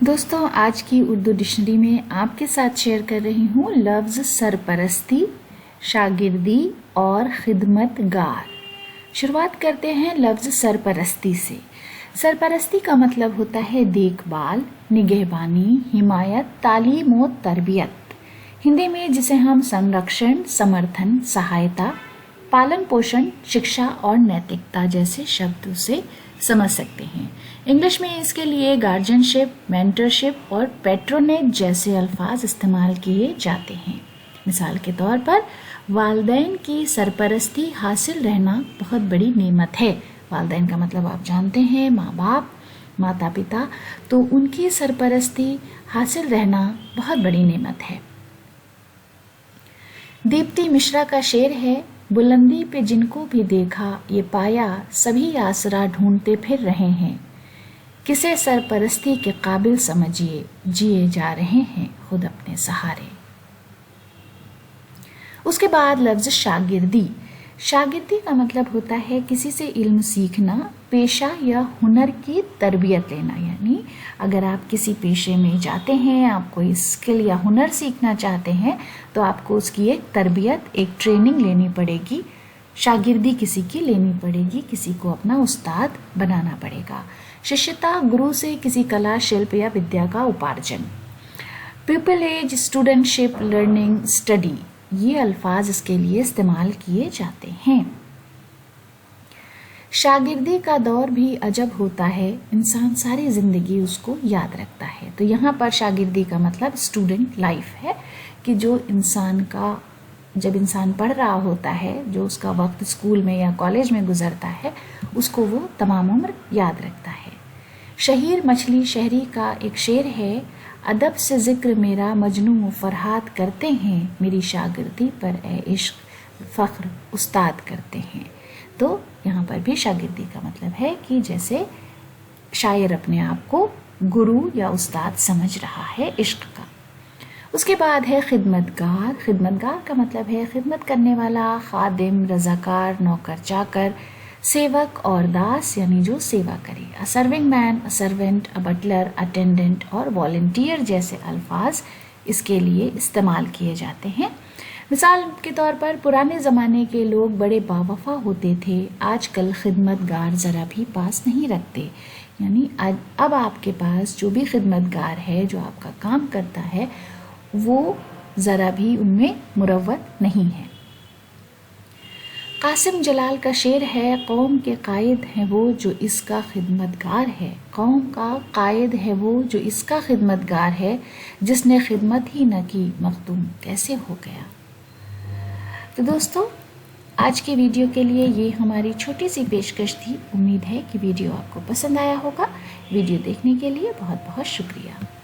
دوستوں آج کی اردو ڈکشنری میں آپ کے ساتھ شیئر کر رہی ہوں لفظ سرپرستی، شاگردی اور خدمت گار۔ شروعات کرتے ہیں لفظ سرپرستی سے۔ سرپرستی کا مطلب ہوتا ہے دیکھ بھال، نگہبانی، حمایت، تعلیم و تربیت۔ ہندی میں جسے ہم سنرکشن، سمرتھن، سہایتا، پالن پوشن، شکشا اور نیتکتا جیسے شبدوں سے سمجھ سکتے ہیں۔ انگلش میں اس کے لیے گارجین شپ، مینٹرشپ اور پیٹرونیج جیسے الفاظ استعمال کیے جاتے ہیں۔ مثال کے طور پر والدین کی سرپرستی حاصل رہنا بہت بڑی نعمت ہے۔ والدین کا مطلب آپ جانتے ہیں ماں باپ، ماتا پتا، تو ان کی سرپرستی حاصل رہنا بہت بڑی نعمت ہے۔ دیپتی مشرا کا شعر ہے، بلندی پہ جن کو بھی دیکھا یہ پایا، سبھی آسرا ڈھونڈتے پھر رہے ہیں، کسے سرپرستی کے قابل سمجھیے، جیے جا رہے ہیں خود اپنے سہارے۔ اس کے بعد لفظ شاگردی۔ شاگردی کا مطلب ہوتا ہے کسی سے علم سیکھنا، پیشہ یا ہنر کی تربیت لینا۔ یعنی اگر آپ کسی پیشے میں جاتے ہیں، آپ کوئی اسکل یا ہنر سیکھنا چاہتے ہیں تو آپ کو اس کی ایک تربیت، ایک ٹریننگ لینی پڑے گی، شاگردی کسی کی لینی پڑے گی، کسی کو اپنا استاد بنانا پڑے گا۔ ششیتا، گرو سے کسی کلا، شلپ یا ودیا کا اپارجن۔ پیپلیج، اسٹوڈنٹ شپ، لرننگ، اسٹڈی، یہ الفاظ اس کے لیے استعمال کیے جاتے ہیں۔ شاگردی کا دور بھی عجب ہوتا ہے، انسان ساری زندگی اس کو یاد رکھتا ہے۔ تو یہاں پر شاگردی کا مطلب اسٹوڈنٹ لائف ہے کہ جو انسان کا جب انسان پڑھ رہا ہوتا ہے، جو اس کا وقت اسکول میں یا کالج میں گزرتا ہے، اس کو وہ تمام عمر یاد رکھتا ہے۔ شہیر مچھلی شہری کا ایک شعر ہے، ادب سے ذکر میرا مجنوں و فرہاد کرتے ہیں، میری شاگردی پر اے عشق فخر استاد کرتے ہیں۔ تو یہاں پر بھی شاگردی کا مطلب ہے کہ جیسے شاعر اپنے آپ کو گرو یا استاد سمجھ رہا ہے عشق کا۔ اس کے بعد ہے خدمت گار۔ خدمت گار کا مطلب ہے خدمت کرنے والا، خادم، رضاکار، نوکر چاکر، سیوک اور داس یعنی جو سیوا کرے۔ سرونگ مین، سرونٹ، بٹلر، اٹینڈنٹ اور والنٹیئر جیسے الفاظ اس کے لیے استعمال کیے جاتے ہیں۔ مثال کے طور پر پرانے زمانے کے لوگ بڑے باوفا ہوتے تھے، آج کل خدمت گار ذرا بھی پاس نہیں رکھتے۔ یعنی اب آپ کے پاس جو بھی خدمت گار ہے، جو آپ کا کام کرتا ہے، وہ ذرا بھی ان میں مروت نہیں ہے۔ قاسم جلال کا شعر ہے، قوم کے قائد ہیں وہ جو اس کا خدمت گار ہے، قوم کا قائد ہے وہ جو اس کا خدمت گار ہے، جس نے خدمت ہی نہ کی مخدوم کیسے ہو گیا۔ تو دوستو آج کے ویڈیو کے لیے یہ ہماری چھوٹی سی پیشکش تھی۔ امید ہے کہ ویڈیو آپ کو پسند آیا ہوگا۔ ویڈیو دیکھنے کے لیے بہت بہت شکریہ۔